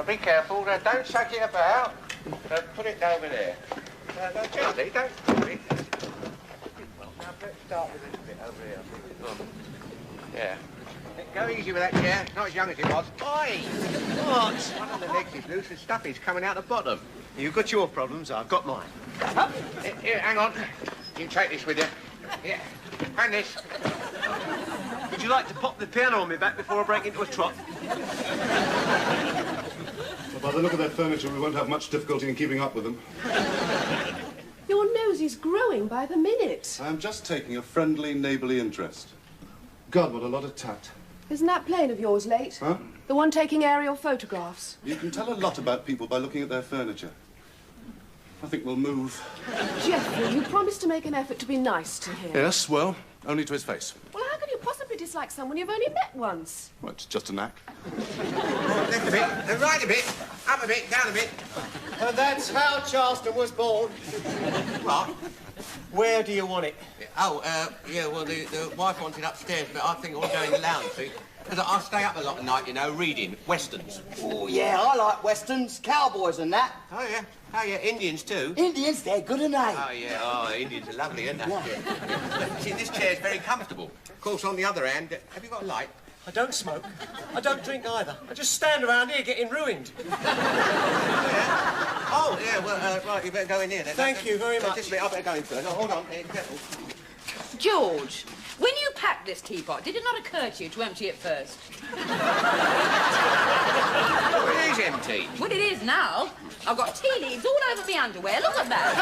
be careful. Don't chuck it about. Put it over there. Gently, don't pull it. Well, now let's start with this bit over here. Yeah. Go easy with that chair. Not as young as it was. Oi! What? One of the legs is loose and stuff is coming out the bottom. You've got your problems, I've got mine. Up. Here, hang on. You can take this with you. Here. And this. Would you like to pop the piano on me back before I break into a trot? Well, by the look of that furniture, we won't have much difficulty in keeping up with them. Your nose is growing by the minute. I'm just taking a friendly, neighbourly interest. God, what a lot of tact. Isn't that plane of yours late? Huh? The one taking aerial photographs. You can tell a lot about people by looking at their furniture. I think we'll move. Geoffrey, you promised to make an effort to be nice to him. Yes, well, only to his face. Well, how can you possibly dislike someone you've only met once? Well, it's just a knack. Left a bit, right a bit, up a bit, down a bit. And that's how Charleston was born. What? Where do you want it? Oh, yeah, well, the wife wants it upstairs, but I think I'll go in the lounge, see? Because I stay up a lot at night, you know, reading westerns. Oh, yeah, I like westerns, cowboys and that. Oh, yeah. Oh, yeah, Indians, too. Indians, they're good, aren't they? Oh, yeah. Oh, Indians are lovely, aren't they? Yeah. See, this chair's very comfortable. Of course, on the other hand, have you got a light? I don't smoke. I don't drink either. I just stand around here getting ruined. Oh, yeah, well, right, you better go in here then. Thank you very much. Just a minute, I better go in first. Oh, hold on. Careful. George, when you packed this teapot, did it not occur to you to empty it first? Oh, it is empty. Well, it is now. I've got tea leaves all over my underwear. Look at that.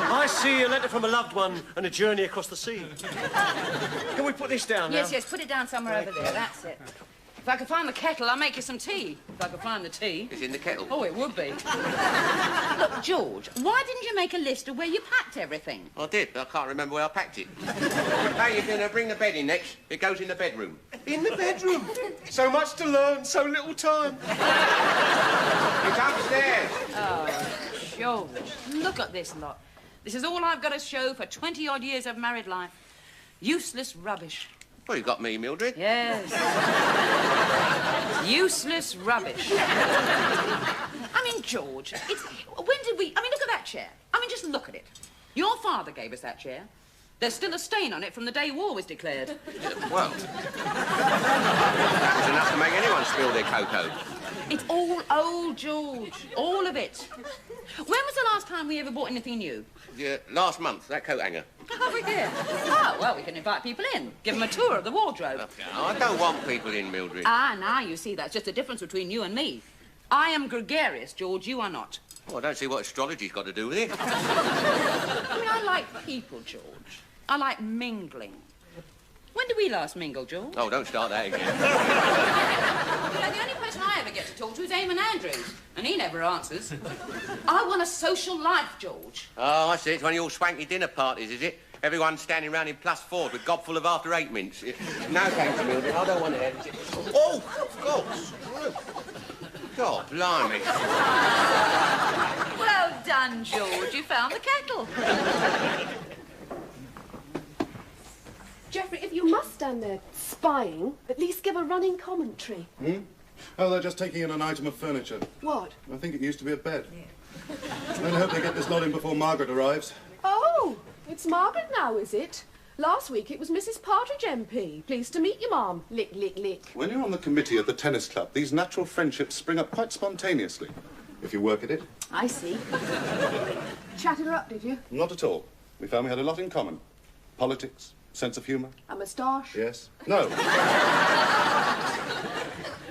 I see a letter from a loved one and a journey across the sea. Can we put this down now? Yes, yes, put it down somewhere over there. That's it. If I could find the kettle, I'll make you some tea. If I could find the tea. It's in the kettle. Oh, it would be. Look, George, why didn't you make a list of where you packed everything? I did, but I can't remember where I packed it. Hey, you're going to bring the bed in next. It goes in the bedroom. In the bedroom? So much to learn, so little time. It's upstairs. Oh, George, look at this lot. This is all I've got to show for 20-odd years of married life. Useless rubbish. Well, you got me, Mildred. Yes. Useless rubbish. I mean, George, when did we... I mean, look at that chair. I mean, just look at it. Your father gave us that chair. There's still a stain on it from the day war was declared. Well, it's enough to make anyone spill their cocoa. It's all old, George. All of it. When was the last time we ever bought anything new? Yeah, last month, that coat hanger. Oh, we did. Oh, well, we can invite people in. Give them a tour of the wardrobe. I don't want people in, Mildred. Ah, now you see, that's just the difference between you and me. I am gregarious, George. You are not. Well, I don't see what astrology's got to do with it. I mean, I like people, George. I like mingling. When did we last mingle, George? Oh, don't start that again. You know, the only person I ever get to talk to is Eamon Andrews, and he never answers. I want a social life, George. Oh, I see. It's one of your swanky dinner parties, is it? Everyone standing round in +4 with gobful of after 8 mints. No, thanks, Mildred. I don't want that. Oh, God. God, blimey. Well done, George. You found the kettle. Geoffrey, if you must stand there spying, at least give a running commentary. Hmm? Oh, they're just taking in an item of furniture. What? I think it used to be a bed. Yeah. I hope they get this lot in before Margaret arrives. Oh, it's Margaret now, is it? Last week it was Mrs. Partridge MP. Pleased to meet you, Ma'am. Lick, lick, lick. When you're on the committee at the tennis club, these natural friendships spring up quite spontaneously, if you work at it. I see. Chatted her up, did you? Not at all. We found we had a lot in common. Politics, sense of humour. A moustache? Yes. No.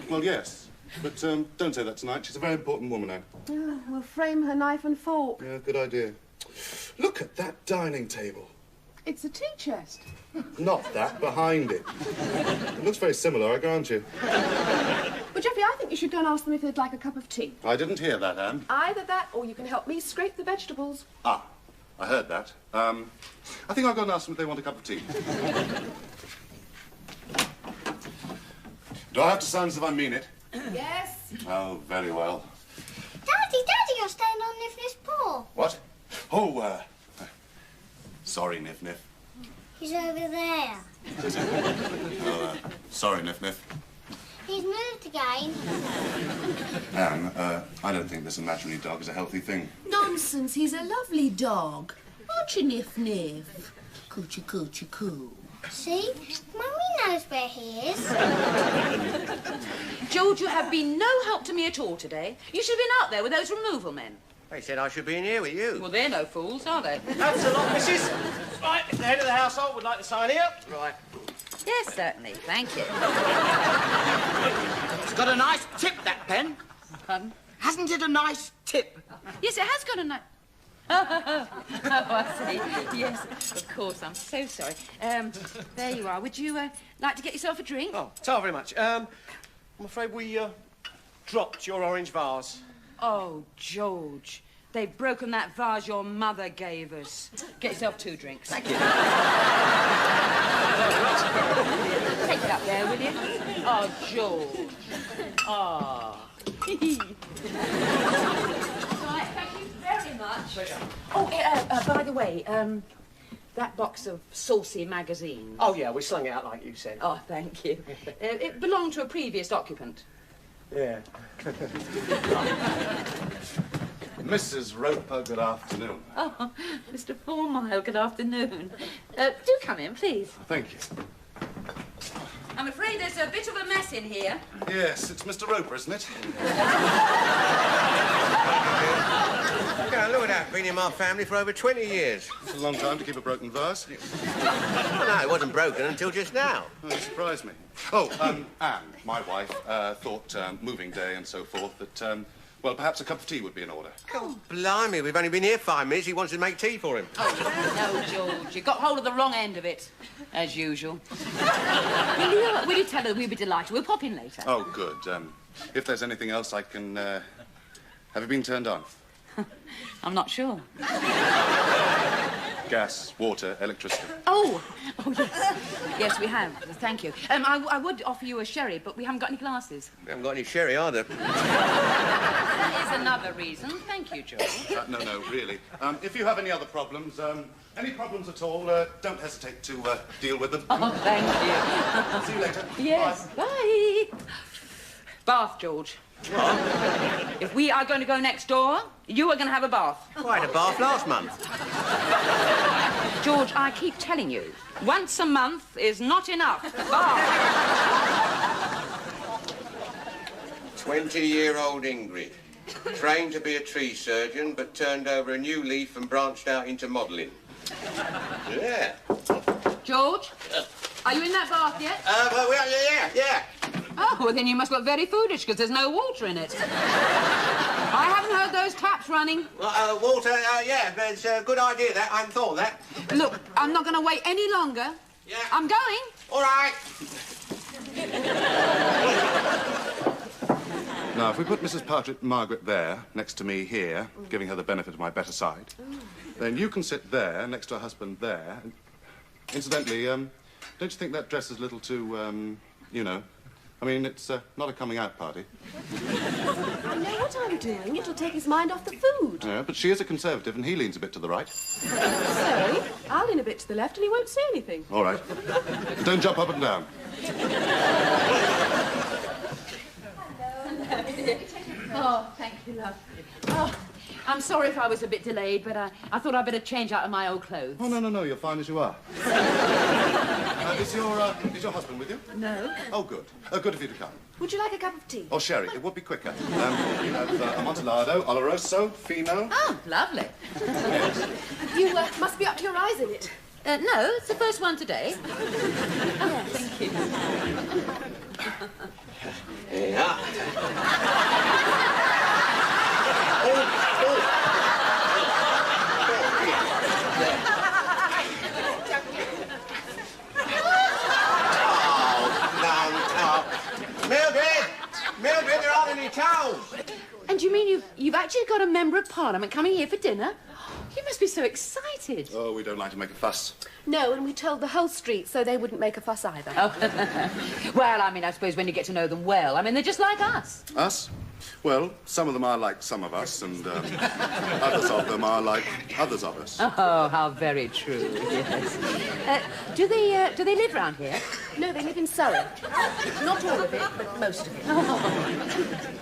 Well, yes. But don't say that tonight. She's a very important woman, Anne. Oh, we'll frame her knife and fork. Yeah, good idea. Look at that dining table. It's a tea chest. Not that, behind it. It looks very similar, I grant you. Well, Geoffrey, I think you should go and ask them if they'd like a cup of tea. I didn't hear that, Anne. Either that, or you can help me scrape the vegetables. Ah, I heard that. I think I'll go and ask them if they want a cup of tea. Do I have to sound as if I mean it? Yes. Oh, very well. Daddy, you're staying on Nifnif's paw. What? Oh, sorry, Nif-Nif. He's over there. Oh, sorry, Nif-Nif. He's moved again. Anne, I don't think this imaginary dog is a healthy thing. Nonsense, he's a lovely dog. Aren't you, Niff Niff? Coochie coochie coo. See? Mummy knows where he is. George, you have been no help to me at all today. You should have been out there with those removal men. They said I should be in here with you. Well, they're no fools, are they? That's a lot, missus. Right, if the head of the household would like to sign here. Right. Yes, certainly. Thank you. It's got a nice tip, that pen. Pardon? Hasn't it a nice tip? Yes, it has got a nice... Oh, I see. Yes, of course. I'm so sorry. There you are. Would you like to get yourself a drink? Oh, thank you very much. I'm afraid we dropped your orange vase. Oh, George. They've broken that vase your mother gave us. Get yourself 2 drinks. Thank you. Take it up there, will you? Oh, George. Oh. Right, thank you very much. Pleasure. Oh, by the way, that box of saucy magazines. Oh, yeah, we slung it out like you said. Oh, thank you. It belonged to a previous occupant. Yeah. Mrs. Roper, good afternoon. Oh, Mr. Fourmile, good afternoon. Do come in, please. Thank you. I'm afraid there's a bit of a mess in here. Yes, it's Mr. Roper, isn't it? Yeah, look at that. Been in my family for over 20 years. It's a long time to keep a broken vase. Well, no, it wasn't broken until just now. Oh, you surprised me. Oh, Anne, my wife, thought moving day and so forth that, well, perhaps a cup of tea would be in order. Oh, blimey, we've only been here 5 minutes. He wants to make tea for him. No, George, you got hold of the wrong end of it, as usual. Will you tell her we'd be delighted? We'll pop in later. Oh, good. If there's anything else I can... have you been turned on? I'm not sure. Gas, water, electricity. Oh, yes. Yes, we have. Thank you. I would offer you a sherry, but we haven't got any glasses. We haven't got any sherry either. That is another reason. Thank you, George. No, really. If you have any other problems, any problems at all, don't hesitate to deal with them. Oh, thank you. See you later. Yes, bye. Bath, George. What? If we are going to go next door, you are going to have a bath. I had a bath last month. George, I keep telling you, once a month is not enough. Bath. 20-year-old Ingrid. Trained to be a tree surgeon, but turned over a new leaf and branched out into modelling. Yeah. George, are you in that bath yet? Well, yeah. Oh, well, then you must look very foolish, because there's no water in it. I haven't heard those taps running. Water, yeah, but it's a good idea, that. I hadn't thought of that. Look, I'm not going to wait any longer. Yeah. I'm going. All right. Now, if we put Mrs. Margaret there, next to me here, giving her the benefit of my better side, then you can sit there, next to her husband there. Incidentally, don't you think that dress is a little too, you know... I mean, it's not a coming-out party. I know what I'm doing. It'll take his mind off the food. Yeah, but she is a Conservative, and he leans a bit to the right. So, I'll lean a bit to the left and he won't say anything. All right. Don't jump up and down. Oh, thank you, love. Oh, I'm sorry if I was a bit delayed, but I thought I'd better change out of my old clothes. Oh, no, you're fine as you are. Is your husband with you? No. Oh, good. Good of you to come. Would you like a cup of tea? Or sherry, it would be quicker. You have Amontillado, Oloroso, Fino. Oh, lovely. Yes. You must be up to your eyes in it. No, it's the first one today. Oh, thank you. Yeah. Mildred, there aren't any towels. And you mean you've actually got a member of Parliament coming here for dinner? You must be so excited. Oh, we don't like to make a fuss. No, and we told the whole street so they wouldn't make a fuss either. Oh. Well, I mean, I suppose when you get to know them well, I mean, they're just like us. Us? Well, some of them are like some of us, and others of them are like others of us. Oh, how very true, yes. Do they live round here? No, they live in Surrey. Not all of it, but most of it.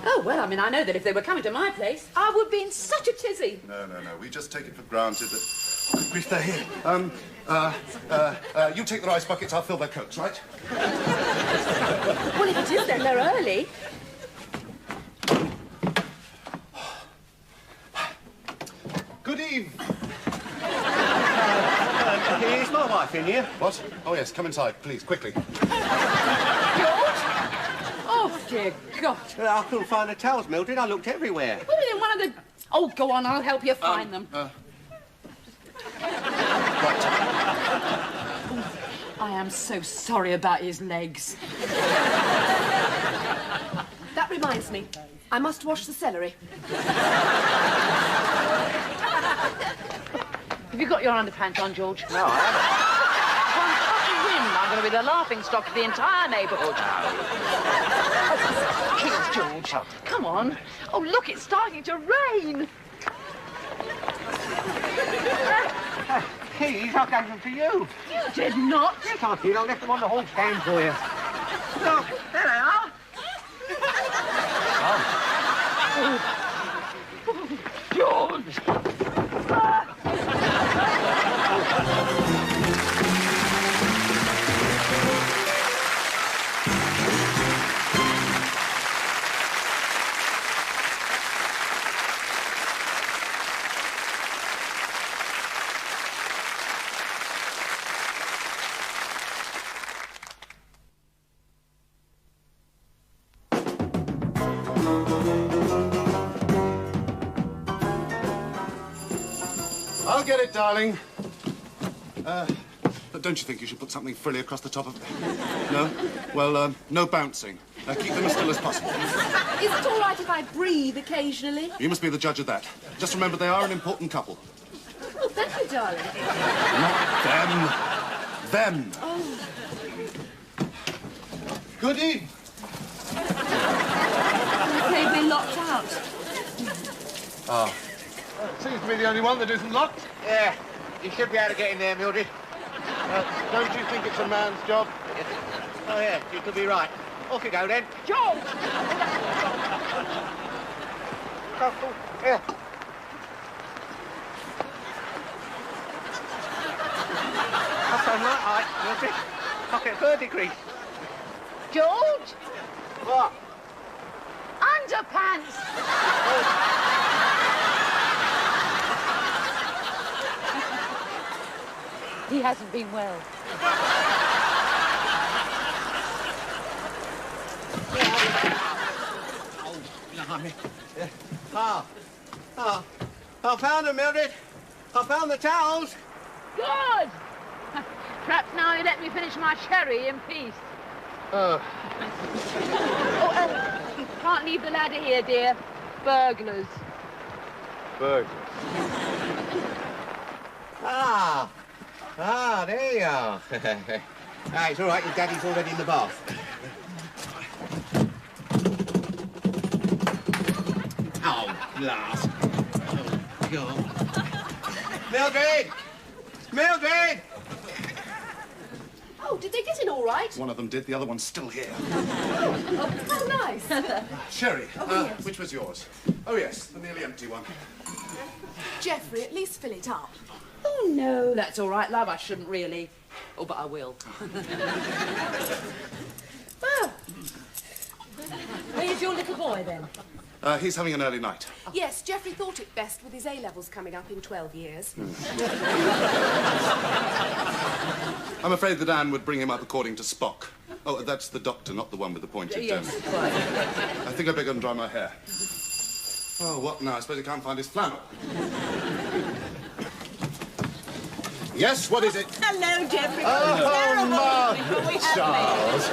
Oh, well, I mean, I know that if they were coming to my place, I would be in such a tizzy. No. We just take it for granted that... Good grief, they're here. You take the rice buckets, I'll fill their coats, right? Well, if it is, then they're early. Good eve. Is my wife in here? What? Oh, yes, come inside, please, quickly. George? Oh, dear God. I couldn't find the towels, Mildred. I looked everywhere. Put it in one of the... Oh, go on, I'll help you find them. Right. I am so sorry about his legs. That reminds me. I must wash the celery. Have you got your underpants on, George? No, I I'm going to be the laughing stock of the entire neighbourhood. Please, George. Come on. Oh, look, it's starting to rain. haven't. Keys, I gave them to you. You did not. Yes, I did. I left them on the hall stand for you. Look, there they are. George! I'll get it, darling. But don't you think you should put something frilly across the top of it? No? Well, no bouncing. Keep them as still as possible. Is it all right if I breathe occasionally? You must be the judge of that. Just remember they are an important couple. Oh, thank you, darling. Not them. Them. Oh. Goody. They've been locked out. Ah. Seems to be the only one that isn't locked. Yeah, you should be able to get in there, Mildred. Don't you think it's a man's job? Oh, yeah, you could be right. Off you go, then. George! Yeah. That's all right, Mildred. Pocket birdie grease. George! What? Underpants! He hasn't been well. Oh, blimey. Yeah. I found them, Mildred. I found the towels. Good! Perhaps now you let me finish my sherry in peace. Oh. You can't leave the ladder here, dear. Burglars. Burglars. There you are. It's all right, your daddy's already in the bath. Oh, blast. Oh, God. Mildred! Mildred! Oh, did they get in all right? One of them did, the other one's still here. Oh, how nice. Sherry, yes. which was yours? Oh, yes, the nearly empty one. Jeffrey, at least fill it up. Oh, no, that's all right, love. I shouldn't really. Oh, but I will. Oh. Where's your little boy, then? He's having an early night. Yes, Jeffrey thought it best with his A-levels coming up in 12 years. I'm afraid that Anne would bring him up according to Spock. Oh, that's the doctor, not the one with the pointed Yes, quite. I think I'd better go and dry my hair. Oh, what now? I suppose he can't find his flannel. Yes, what is it? Hello, Jeffrey. Oh, Charles.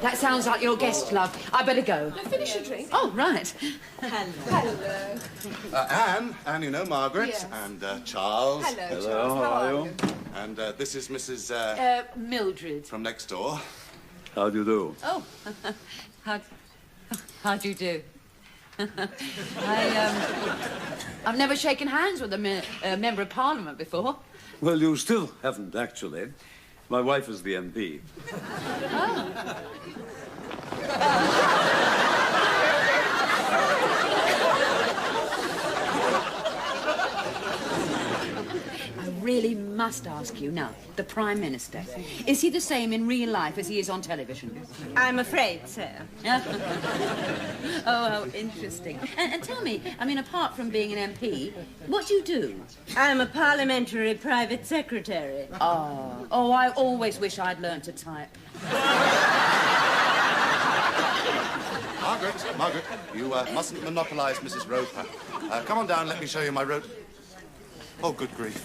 That sounds like your guest, love. I better go. Now finish your drink. Oh, right. Hello. Anne, you know, Margaret. Yes. And Charles. Hello, Charles. How are you? And this is Mrs. Mildred. from next door. How do you do? Oh. How... How do you do? I've never shaken hands with a member of Parliament before. Well, you still haven't, actually. My wife is the MP. Oh. I really must ask you now, the Prime Minister, is he the same in real life as he is on television? I'm afraid so. Oh, how interesting. And tell me, I mean, apart from being an MP, what do you do? I'm a parliamentary private secretary. Oh, I always wish I'd learned to type. Margaret, you mustn't monopolise Mrs. Roper. Come on down, let me show you my road. Oh, good grief.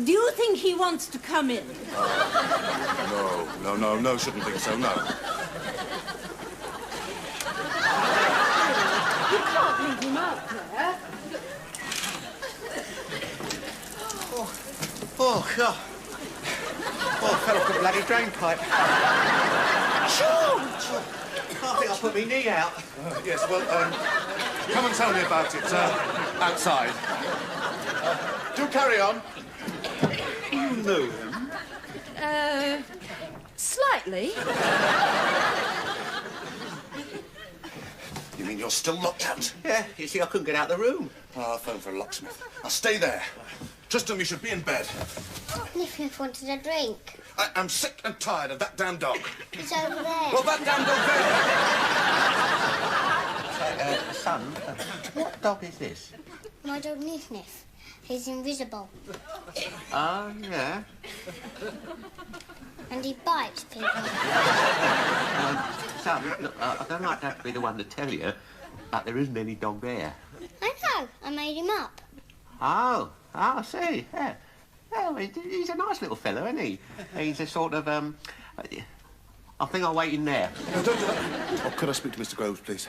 Do you think he wants to come in? No, shouldn't think so, no. You can't leave him out there. Oh, God. Oh, I fell off the bloody drain pipe. George! I think I put my knee out. Yes, well, come and tell me about it outside. Do carry on. You know him? Slightly. You mean you're still locked out? Yeah, you see, I couldn't get out of the room. I'll phone for a locksmith. I'll stay there. Tristram, you should be in bed. Nif wanted a drink. I'm sick and tired of that damn dog. It's over there. Well, that damn dog there. Son, what dog is this? My dog Nif. He's invisible. Oh, yeah. And he bites people. Son, look, I don't like to have to be the one to tell you, but there isn't any dog there. I know. I made him up. Oh, I see. Yeah. Well, he's a nice little fellow, isn't he? He's a sort of, I think I'll wait in there. No, don't do that. Oh, could I speak to Mr. Groves, please?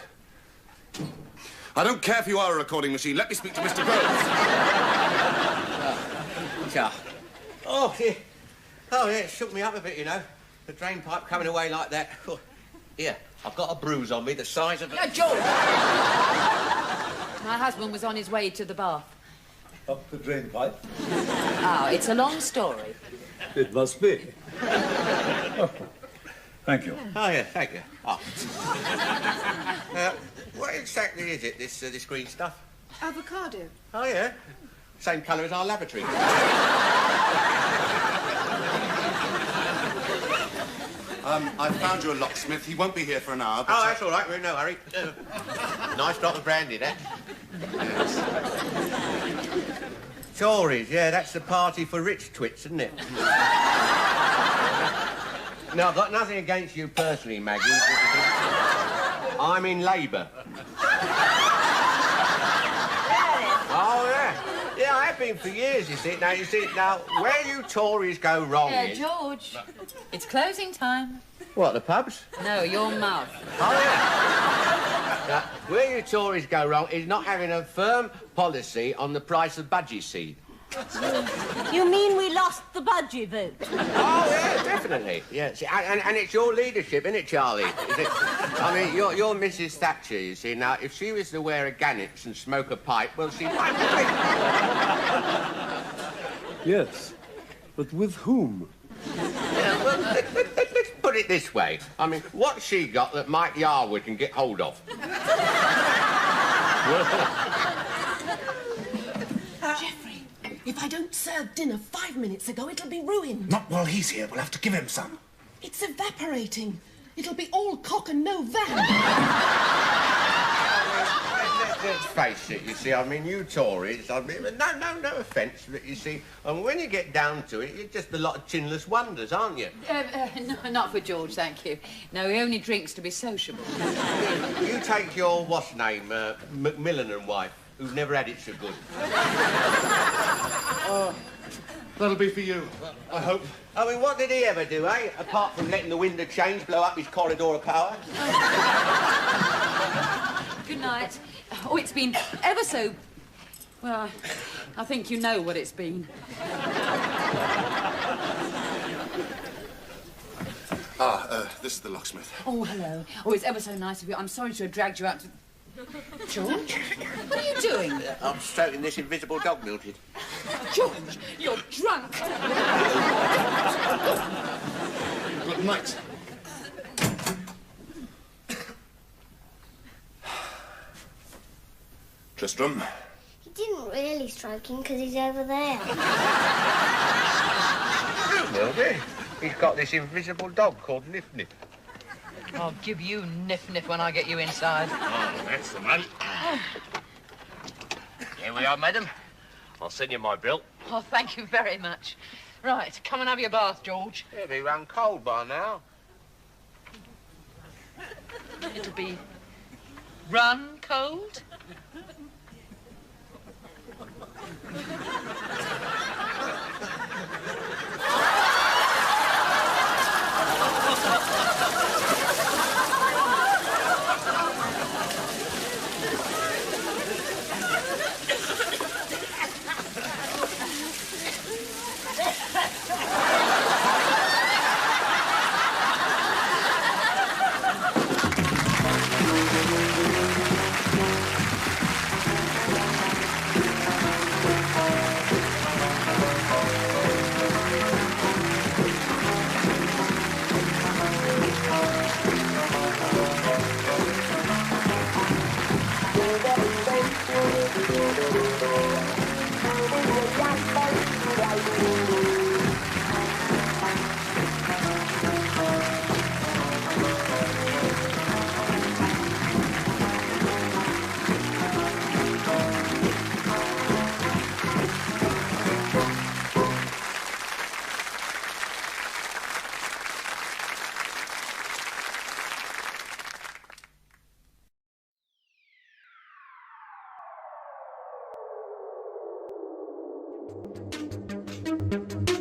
I don't care if you are a recording machine. Let me speak to Mr. Groves. Oh, yeah. Oh, yeah, it shook me up a bit, you know. The drain pipe coming away like that. Oh, here, I've got a bruise on me the size of a... George! My husband was on his way to the bath. Up the drain pipe? Oh, it's a long story. It must be. Thank you. Oh, yeah, thank you. Oh. What exactly is it, this green stuff? Avocado. Oh, yeah. Same colour as our lavatory. I found you a locksmith. He won't be here for an hour, but... Oh, that's all right. We're in no hurry. Nice drop of brandy, that. Yes. Tories, yeah, that's the party for rich twits, isn't it? No, I've got nothing against you personally, Maggie. I'm in Labour. Oh, yeah. Yeah, I have been for years, you see. Now, where you Tories go wrong is... George, it's closing time. What, the pubs? No, your mouth. Oh, yeah. Now, where you Tories go wrong is not having a firm policy on the price of budgie seed. You mean we lost the budgie vote? Oh, yeah, definitely. Yeah, see, and it's your leadership, isn't it, Charlie? Is it? I mean, you're Mrs. Thatcher, you see. Now, if she was to wear a gannets and smoke a pipe, well, she might... Yes, but with whom? Yeah, well, let's put it this way. I mean, what's she got that Mike Yarwood can get hold of? Geoffrey, if I don't serve dinner 5 minutes ago, it'll be ruined. Not while he's here. We'll have to give him some. It's evaporating. It'll be all cock and no van. Let's face it, you see, I mean, you Tories, I mean, no offence, but you see, and when you get down to it, you're just a lot of chinless wonders, aren't you? No, not for George, thank you. No, he only drinks to be sociable. You take your, what's name, Macmillan and wife, who've never had it so good. That'll be for you, I hope. I mean, what did he ever do, eh? Apart from letting the wind of change blow up his corridor of power. Good night. Oh, it's been ever so... Well, I think you know what it's been. This is the locksmith. Oh, hello. Oh, it's ever so nice of you. I'm sorry to have dragged you out to... George? What are you doing? I'm stroking this invisible dog, Mildred. George, you're drunk. Good night. Tristram. He didn't really stroke him because he's over there. Mildred, he's got this invisible dog called Nif Nif. I'll give you Nif when I get you inside. Oh, that's the money. Here we are, madam. I'll send you my bill. Oh, thank you very much. Right, come and have your bath, George. It'll be run cold by now. It'll be run cold. Thank you.